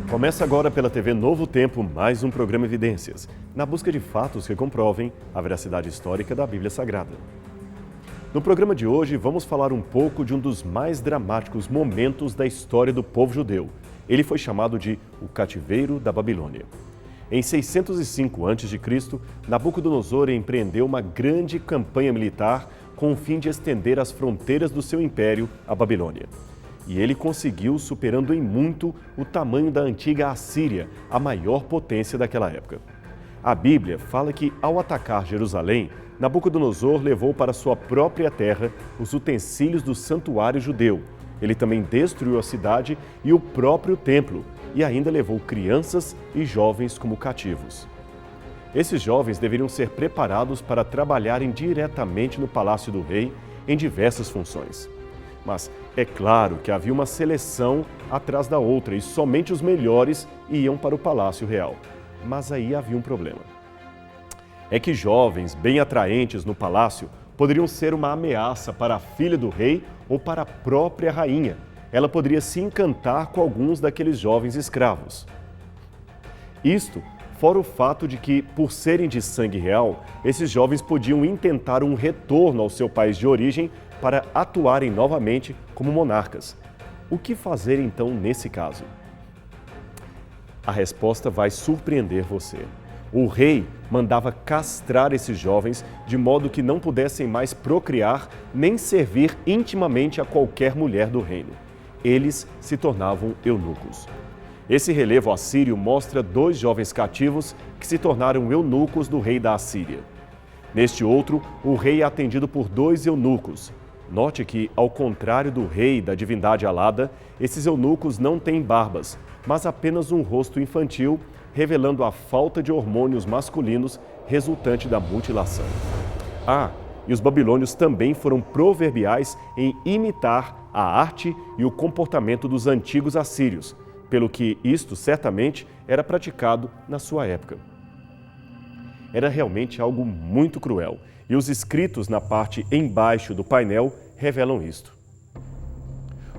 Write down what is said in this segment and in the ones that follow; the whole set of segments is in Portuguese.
Começa agora pela TV Novo Tempo mais um programa Evidências, na busca de fatos que comprovem a veracidade histórica da Bíblia Sagrada. No programa de hoje, vamos falar um pouco de um dos mais dramáticos momentos da história do povo judeu. Ele foi chamado de o Cativeiro da Babilônia. Em 605 a.C., Nabucodonosor empreendeu uma grande campanha militar com o fim de estender as fronteiras do seu império à Babilônia. E ele conseguiu, superando em muito o tamanho da antiga Assíria, a maior potência daquela época. A Bíblia fala que, ao atacar Jerusalém, Nabucodonosor levou para sua própria terra os utensílios do santuário judeu. Ele também destruiu a cidade e o próprio templo, e ainda levou crianças e jovens como cativos. Esses jovens deveriam ser preparados para trabalharem diretamente no palácio do rei em diversas funções. Mas é claro que havia uma seleção atrás da outra e somente os melhores iam para o palácio real. Mas aí havia um problema. É que jovens bem atraentes no palácio poderiam ser uma ameaça para a filha do rei ou para a própria rainha. Ela poderia se encantar com alguns daqueles jovens escravos. Isto fora o fato de que, por serem de sangue real, esses jovens podiam intentar um retorno ao seu país de origem para atuarem novamente como monarcas. O que fazer então nesse caso? A resposta vai surpreender você. O rei mandava castrar esses jovens de modo que não pudessem mais procriar nem servir intimamente a qualquer mulher do reino. Eles se tornavam eunucos. Esse relevo assírio mostra dois jovens cativos que se tornaram eunucos do rei da Assíria. Neste outro, o rei é atendido por dois eunucos. Note que, ao contrário do rei da divindade alada, esses eunucos não têm barbas, mas apenas um rosto infantil, revelando a falta de hormônios masculinos resultante da mutilação. E os babilônios também foram proverbiais em imitar a arte e o comportamento dos antigos assírios, pelo que isto certamente era praticado na sua época. Era realmente algo muito cruel, e os escritos na parte embaixo do painel revelam isto.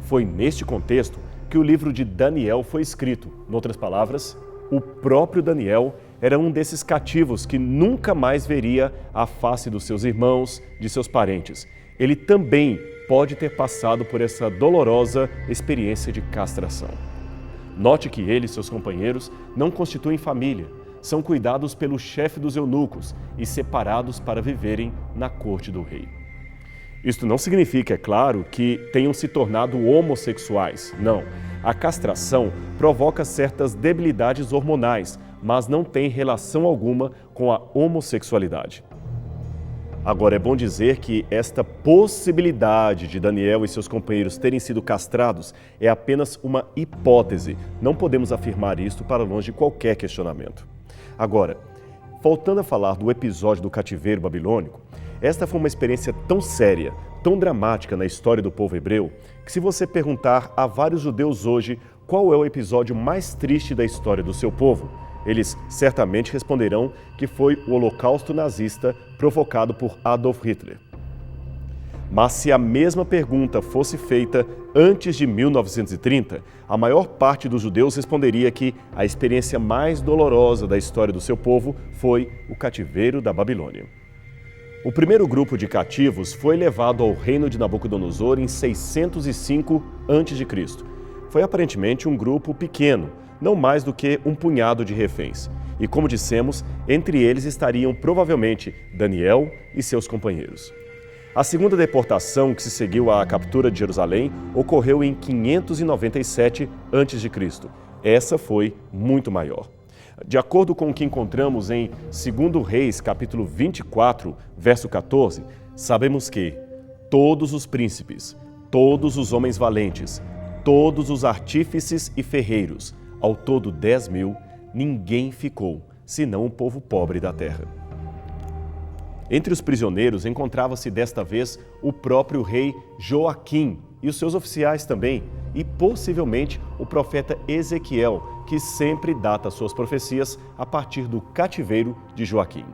Foi neste contexto que o livro de Daniel foi escrito. Em outras palavras, o próprio Daniel era um desses cativos que nunca mais veria a face dos seus irmãos, de seus parentes. Ele também pode ter passado por essa dolorosa experiência de castração. Note que ele e seus companheiros não constituem família, são cuidados pelo chefe dos eunucos e separados para viverem na corte do rei. Isto não significa, é claro, que tenham se tornado homossexuais. Não. A castração provoca certas debilidades hormonais, mas não tem relação alguma com a homossexualidade. Agora, é bom dizer que esta possibilidade de Daniel e seus companheiros terem sido castrados é apenas uma hipótese. Não podemos afirmar isto para longe de qualquer questionamento. Agora, voltando a falar do episódio do cativeiro babilônico, esta foi uma experiência tão séria, tão dramática na história do povo hebreu, que se você perguntar a vários judeus hoje qual é o episódio mais triste da história do seu povo, eles certamente responderão que foi o Holocausto nazista provocado por Adolf Hitler. Mas se a mesma pergunta fosse feita antes de 1930, a maior parte dos judeus responderia que a experiência mais dolorosa da história do seu povo foi o cativeiro da Babilônia. O primeiro grupo de cativos foi levado ao reino de Nabucodonosor em 605 a.C. Foi aparentemente um grupo pequeno, não mais do que um punhado de reféns. E como dissemos, entre eles estariam provavelmente Daniel e seus companheiros. A segunda deportação, que se seguiu à captura de Jerusalém, ocorreu em 597 a.C. Essa foi muito maior. De acordo com o que encontramos em 2 Reis, capítulo 24, verso 14, sabemos que todos os príncipes, todos os homens valentes, todos os artífices e ferreiros, ao todo 10.000, ninguém ficou, senão o povo pobre da terra. Entre os prisioneiros encontrava-se desta vez o próprio rei Joaquim e os seus oficiais também, e possivelmente o profeta Ezequiel, que sempre data suas profecias a partir do cativeiro de Joaquim.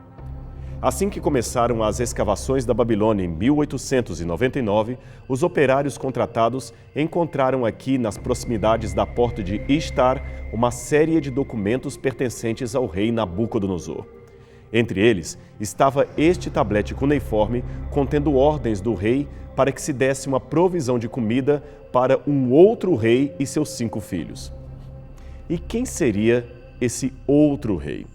Assim que começaram as escavações da Babilônia em 1899, os operários contratados encontraram aqui, nas proximidades da porta de Ishtar, uma série de documentos pertencentes ao rei Nabucodonosor. Entre eles estava este tablete cuneiforme contendo ordens do rei para que se desse uma provisão de comida para um outro rei e seus 5 filhos. E quem seria esse outro rei?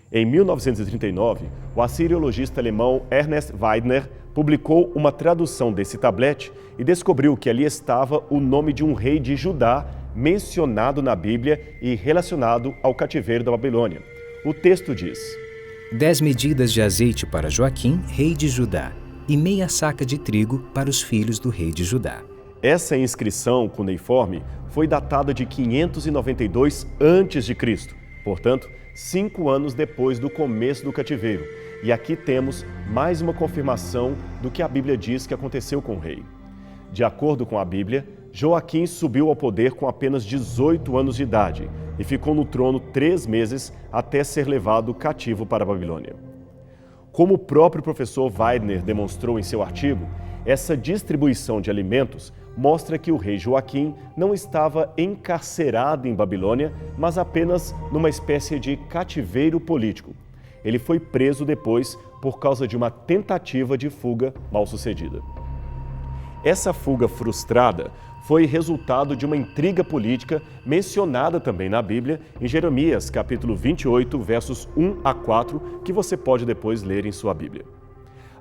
Em 1939, o assiriologista alemão Ernest Weidner publicou uma tradução desse tablete e descobriu que ali estava o nome de um rei de Judá mencionado na Bíblia e relacionado ao cativeiro da Babilônia. O texto diz: 10 medidas de azeite para Joaquim, rei de Judá, e meia saca de trigo para os filhos do rei de Judá. Essa inscrição cuneiforme foi datada de 592 a.C., portanto, 5 anos depois do começo do cativeiro. E aqui temos mais uma confirmação do que a Bíblia diz que aconteceu com o rei. De acordo com a Bíblia, Joaquim subiu ao poder com apenas 18 anos de idade e ficou no trono 3 meses até ser levado cativo para a Babilônia. Como o próprio professor Weidner demonstrou em seu artigo, essa distribuição de alimentos mostra que o rei Joaquim não estava encarcerado em Babilônia, mas apenas numa espécie de cativeiro político. Ele foi preso depois por causa de uma tentativa de fuga mal-sucedida. Essa fuga frustrada foi resultado de uma intriga política mencionada também na Bíblia, em Jeremias, capítulo 28, versos 1 a 4, que você pode depois ler em sua Bíblia.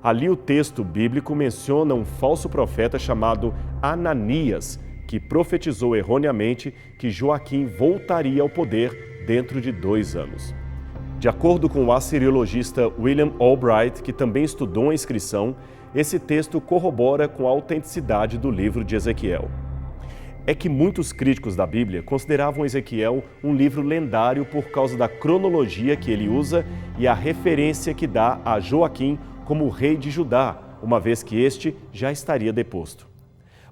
Ali o texto bíblico menciona um falso profeta chamado Ananias, que profetizou erroneamente que Joaquim voltaria ao poder dentro de 2 anos. De acordo com o assiriologista William Albright, que também estudou a inscrição, esse texto corrobora com a autenticidade do livro de Ezequiel. É que muitos críticos da Bíblia consideravam Ezequiel um livro lendário por causa da cronologia que ele usa e a referência que dá a Joaquim como rei de Judá, uma vez que este já estaria deposto.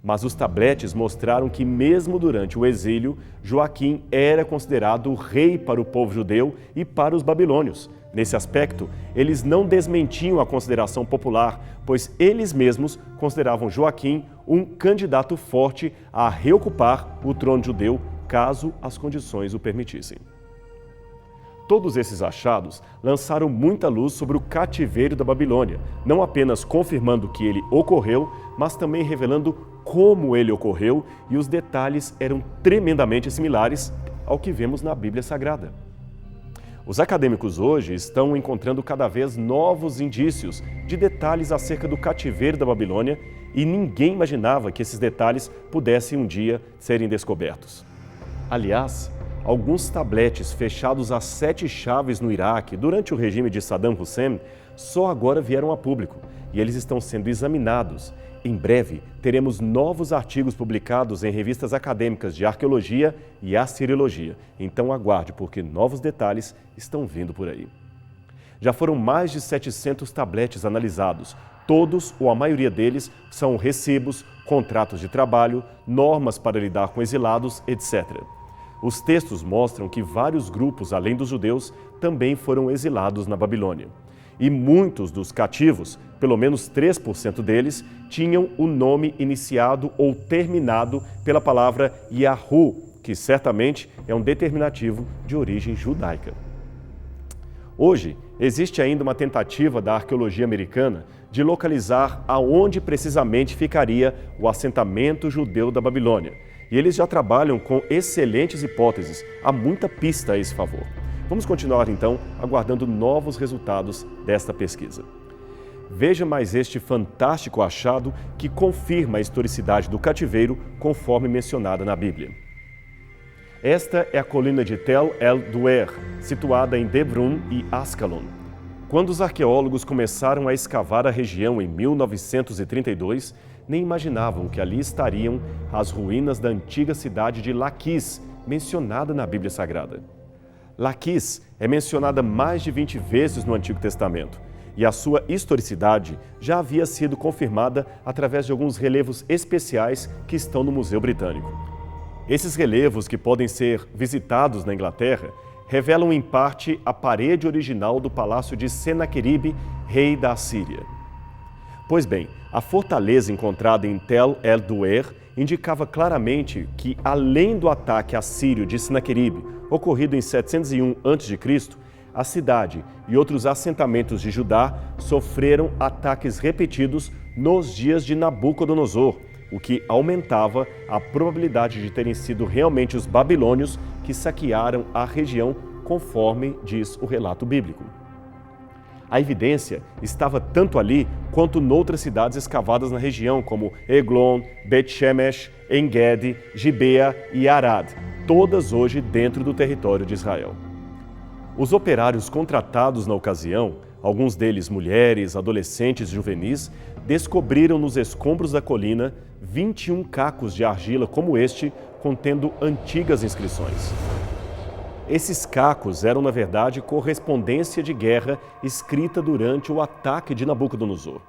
Mas os tabletes mostraram que mesmo durante o exílio, Joaquim era considerado rei para o povo judeu e para os babilônios. Nesse aspecto, eles não desmentiam a consideração popular, pois eles mesmos consideravam Joaquim um candidato forte a reocupar o trono judeu, caso as condições o permitissem. Todos esses achados lançaram muita luz sobre o cativeiro da Babilônia, não apenas confirmando que ele ocorreu, mas também revelando como ele ocorreu, e os detalhes eram tremendamente similares ao que vemos na Bíblia Sagrada. Os acadêmicos hoje estão encontrando cada vez novos indícios de detalhes acerca do cativeiro da Babilônia, e ninguém imaginava que esses detalhes pudessem um dia serem descobertos. Aliás, alguns tabletes fechados a 7 chaves no Iraque durante o regime de Saddam Hussein só agora vieram a público e eles estão sendo examinados. Em breve, teremos novos artigos publicados em revistas acadêmicas de arqueologia e assiriologia. Então aguarde, porque novos detalhes estão vindo por aí. Já foram mais de 700 tabletes analisados. Todos, ou a maioria deles, são recibos, contratos de trabalho, normas para lidar com exilados, etc. Os textos mostram que vários grupos, além dos judeus, também foram exilados na Babilônia. E muitos dos cativos, pelo menos 3% deles, tinham o nome iniciado ou terminado pela palavra Yahu, que certamente é um determinativo de origem judaica. Hoje, existe ainda uma tentativa da arqueologia americana de localizar aonde precisamente ficaria o assentamento judeu da Babilônia. E eles já trabalham com excelentes hipóteses, há muita pista a esse favor. Vamos continuar então aguardando novos resultados desta pesquisa. Veja mais este fantástico achado que confirma a historicidade do cativeiro conforme mencionada na Bíblia. Esta é a colina de Tel el-Duer, situada em Debrun e Ascalon. Quando os arqueólogos começaram a escavar a região em 1932, nem imaginavam que ali estariam as ruínas da antiga cidade de Laquis, mencionada na Bíblia Sagrada. Laquis é mencionada mais de 20 vezes no Antigo Testamento, e a sua historicidade já havia sido confirmada através de alguns relevos especiais que estão no Museu Britânico. Esses relevos, que podem ser visitados na Inglaterra, revelam em parte a parede original do palácio de Senaqueribe, rei da Assíria. Pois bem, a fortaleza encontrada em Tel el-Duer indicava claramente que, além do ataque assírio de Senaqueribe, ocorrido em 701 a.C., a cidade e outros assentamentos de Judá sofreram ataques repetidos nos dias de Nabucodonosor, o que aumentava a probabilidade de terem sido realmente os babilônios que saquearam a região, conforme diz o relato bíblico. A evidência estava tanto ali quanto noutras cidades escavadas na região, como Eglon, Bet-Shemesh, En-Gedi, Gibea e Arad, todas hoje dentro do território de Israel. Os operários contratados na ocasião, alguns deles mulheres, adolescentes e juvenis, descobriram nos escombros da colina 21 cacos de argila como este, contendo antigas inscrições. Esses cacos eram, na verdade, correspondência de guerra escrita durante o ataque de Nabucodonosor.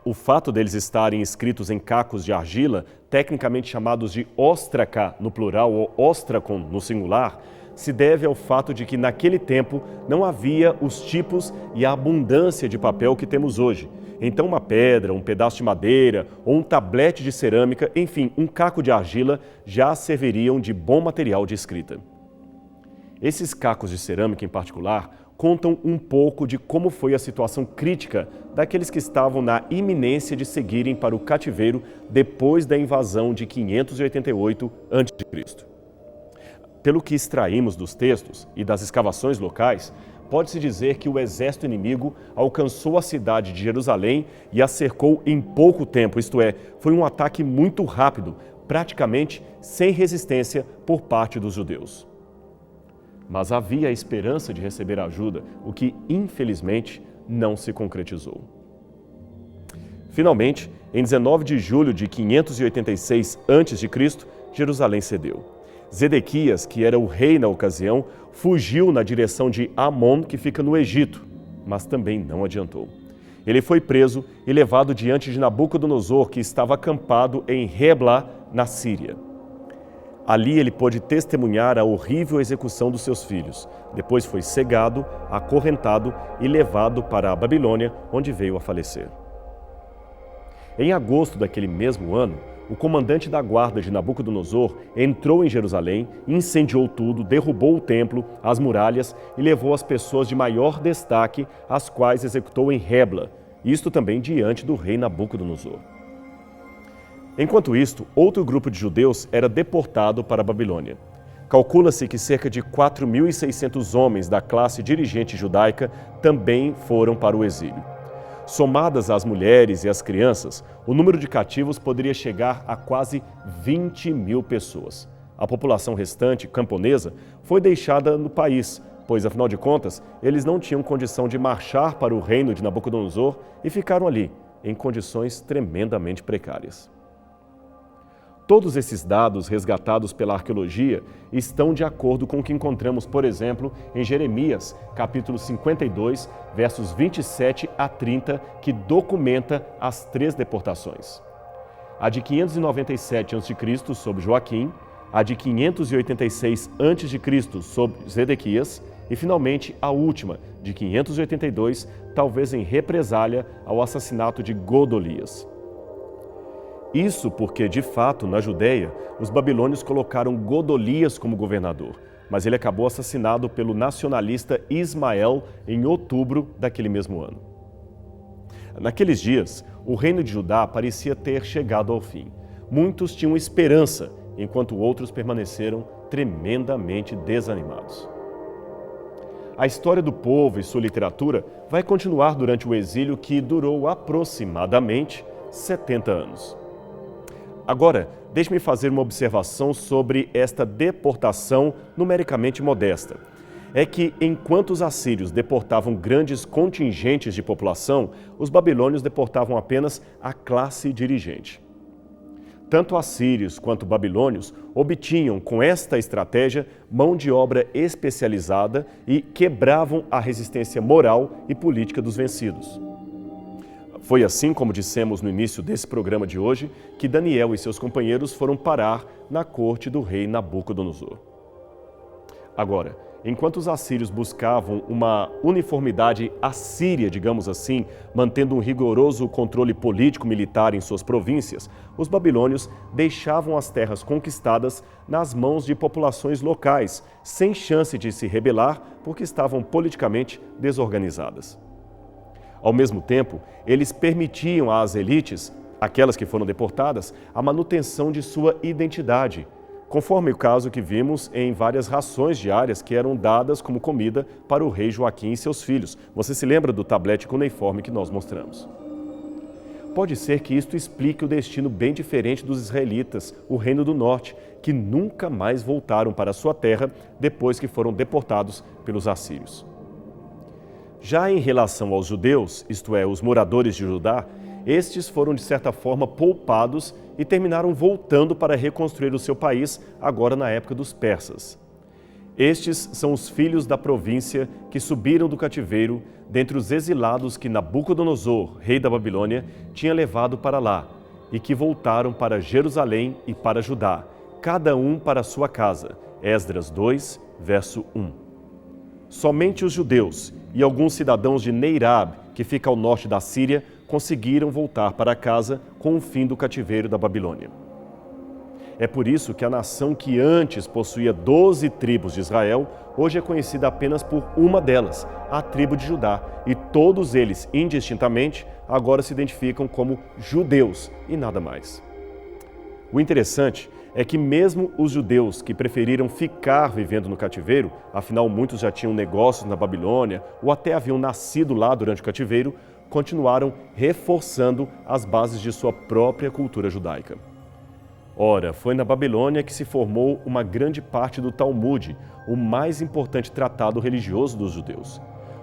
O fato deles estarem escritos em cacos de argila, tecnicamente chamados de óstraca no plural ou ostracon no singular, se deve ao fato de que naquele tempo não havia os tipos e a abundância de papel que temos hoje. Então uma pedra, um pedaço de madeira ou um tablete de cerâmica, enfim, um caco de argila já serviriam de bom material de escrita. Esses cacos de cerâmica em particular contam um pouco de como foi a situação crítica daqueles que estavam na iminência de seguirem para o cativeiro depois da invasão de 588 a.C. Pelo que extraímos dos textos e das escavações locais, pode-se dizer que o exército inimigo alcançou a cidade de Jerusalém e a cercou em pouco tempo, isto é, foi um ataque muito rápido, praticamente sem resistência por parte dos judeus. Mas havia a esperança de receber ajuda, o que, infelizmente, não se concretizou. Finalmente, em 19 de julho de 586 a.C., Jerusalém cedeu. Zedequias, que era o rei na ocasião, fugiu na direção de Amon, que fica no Egito, mas também não adiantou. Ele foi preso e levado diante de Nabucodonosor, que estava acampado em Rebla, na Síria. Ali ele pôde testemunhar a horrível execução dos seus filhos. Depois foi cegado, acorrentado e levado para a Babilônia, onde veio a falecer. Em agosto daquele mesmo ano, o comandante da guarda de Nabucodonosor entrou em Jerusalém, incendiou tudo, derrubou o templo, as muralhas e levou as pessoas de maior destaque, as quais executou em Rebla, isto também diante do rei Nabucodonosor. Enquanto isto, outro grupo de judeus era deportado para a Babilônia. Calcula-se que cerca de 4.600 homens da classe dirigente judaica também foram para o exílio. Somadas as mulheres e as crianças, o número de cativos poderia chegar a quase 20.000 pessoas. A população restante, camponesa, foi deixada no país, pois, afinal de contas, eles não tinham condição de marchar para o reino de Nabucodonosor e ficaram ali, em condições tremendamente precárias. Todos esses dados resgatados pela arqueologia estão de acordo com o que encontramos, por exemplo, em Jeremias, capítulo 52, versos 27 a 30, que documenta as 3 deportações. A de 597 a.C. sob Joaquim, a de 586 a.C. sob Zedequias e, finalmente, a última, de 582, talvez em represália ao assassinato de Godolias. Isso porque, de fato, na Judéia, os babilônios colocaram Godolias como governador, mas ele acabou assassinado pelo nacionalista Ismael em outubro daquele mesmo ano. Naqueles dias, o reino de Judá parecia ter chegado ao fim. Muitos tinham esperança, enquanto outros permaneceram tremendamente desanimados. A história do povo e sua literatura vai continuar durante o exílio que durou aproximadamente 70 anos. Agora, deixe-me fazer uma observação sobre esta deportação numericamente modesta. É que, enquanto os assírios deportavam grandes contingentes de população, os babilônios deportavam apenas a classe dirigente. Tanto assírios quanto babilônios obtinham, com esta estratégia, mão de obra especializada e quebravam a resistência moral e política dos vencidos. Foi assim, como dissemos no início desse programa de hoje, que Daniel e seus companheiros foram parar na corte do rei Nabucodonosor. Agora, enquanto os assírios buscavam uma uniformidade assíria, digamos assim, mantendo um rigoroso controle político-militar em suas províncias, os babilônios deixavam as terras conquistadas nas mãos de populações locais, sem chance de se rebelar porque estavam politicamente desorganizadas. Ao mesmo tempo, eles permitiam às elites, aquelas que foram deportadas, a manutenção de sua identidade, conforme o caso que vimos em várias rações diárias que eram dadas como comida para o rei Joaquim e seus filhos. Você se lembra do tablete cuneiforme que nós mostramos? Pode ser que isto explique o destino bem diferente dos israelitas, o Reino do Norte, que nunca mais voltaram para sua terra depois que foram deportados pelos assírios. Já em relação aos judeus, isto é, os moradores de Judá, estes foram de certa forma poupados e terminaram voltando para reconstruir o seu país, agora na época dos persas. Estes são os filhos da província que subiram do cativeiro dentre os exilados que Nabucodonosor, rei da Babilônia, tinha levado para lá, e que voltaram para Jerusalém e para Judá, cada um para sua casa. Esdras 2, verso 1. Somente os judeus e alguns cidadãos de Neirab, que fica ao norte da Síria, conseguiram voltar para casa com o fim do cativeiro da Babilônia. É por isso que a nação que antes possuía 12 tribos de Israel, hoje é conhecida apenas por uma delas, a tribo de Judá, e todos eles, indistintamente, agora se identificam como judeus e nada mais. O interessante é que mesmo os judeus que preferiram ficar vivendo no cativeiro, afinal muitos já tinham negócios na Babilônia ou até haviam nascido lá durante o cativeiro, continuaram reforçando as bases de sua própria cultura judaica. Ora, foi na Babilônia que se formou uma grande parte do Talmud, o mais importante tratado religioso dos judeus.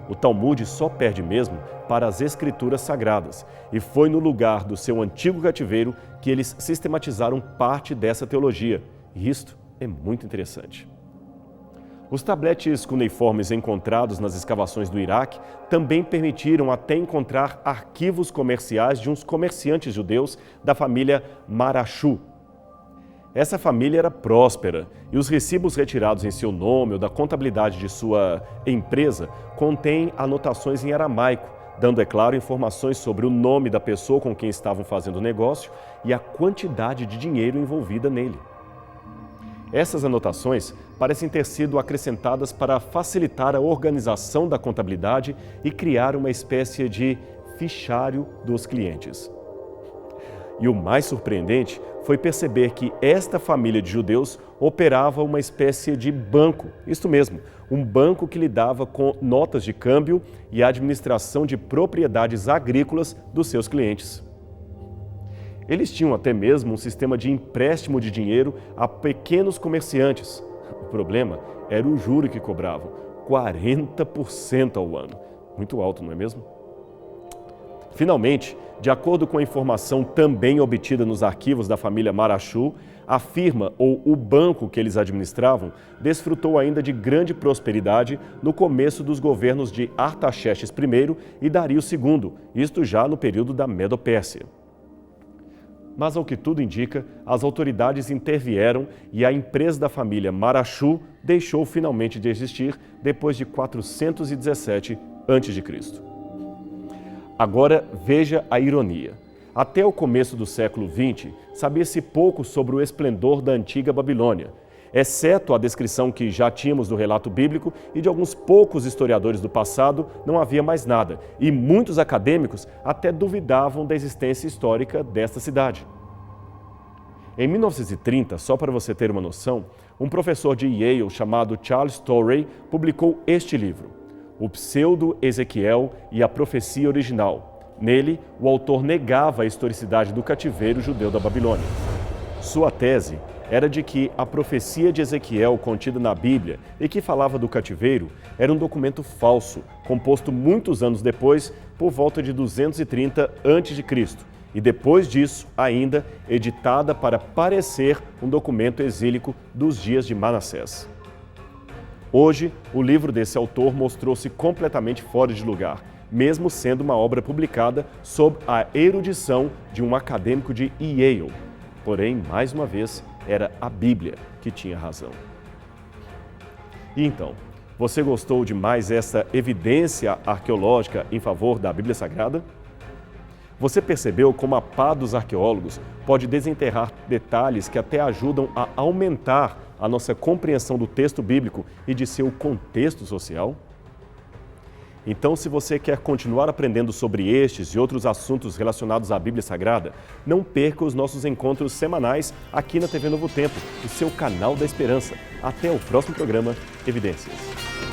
O Talmud só perde mesmo para as escrituras sagradas, e foi no lugar do seu antigo cativeiro que eles sistematizaram parte dessa teologia. E isto é muito interessante. Os tabletes cuneiformes encontrados nas escavações do Iraque também permitiram até encontrar arquivos comerciais de uns comerciantes judeus da família Marashu. Essa família era próspera e os recibos retirados em seu nome ou da contabilidade de sua empresa contêm anotações em aramaico, dando, é claro, informações sobre o nome da pessoa com quem estavam fazendo o negócio e a quantidade de dinheiro envolvida nele. Essas anotações parecem ter sido acrescentadas para facilitar a organização da contabilidade e criar uma espécie de fichário dos clientes. E o mais surpreendente foi perceber que esta família de judeus operava uma espécie de banco, isto mesmo, um banco que lidava com notas de câmbio e a administração de propriedades agrícolas dos seus clientes. Eles tinham até mesmo um sistema de empréstimo de dinheiro a pequenos comerciantes. O problema era o juro que cobravam, 40% ao ano. Muito alto, não é mesmo? Finalmente, de acordo com a informação também obtida nos arquivos da família Marashu, a firma ou o banco que eles administravam desfrutou ainda de grande prosperidade no começo dos governos de Artaxerxes I e Dario II, isto já no período da Medo-Pérsia. Mas, ao que tudo indica, as autoridades intervieram e a empresa da família Marashu deixou finalmente de existir depois de 417 a.C. Agora, veja a ironia. Até o começo do século XX, sabia-se pouco sobre o esplendor da antiga Babilônia, exceto a descrição que já tínhamos do relato bíblico e de alguns poucos historiadores do passado, não havia mais nada, e muitos acadêmicos até duvidavam da existência histórica desta cidade. Em 1930, só para você ter uma noção, um professor de Yale chamado Charles Torrey publicou este livro, O Pseudo-Ezequiel e a Profecia Original. Nele, o autor negava a historicidade do cativeiro judeu da Babilônia. Sua tese era de que a profecia de Ezequiel contida na Bíblia e que falava do cativeiro era um documento falso, composto muitos anos depois, por volta de 230 a.C., e depois disso, ainda, editada para parecer um documento exílico dos dias de Manassés. Hoje, o livro desse autor mostrou-se completamente fora de lugar, mesmo sendo uma obra publicada sob a erudição de um acadêmico de Yale. Porém, mais uma vez, era a Bíblia que tinha razão. E então, Você gostou de mais essa evidência arqueológica em favor da Bíblia Sagrada? Você percebeu como a pá dos arqueólogos pode desenterrar detalhes que até ajudam a aumentar a nossa compreensão do texto bíblico e de seu contexto social? Então, se você quer continuar aprendendo sobre estes e outros assuntos relacionados à Bíblia Sagrada, não perca os nossos encontros semanais aqui na TV Novo Tempo, o seu canal da esperança. Até o próximo programa, Evidências.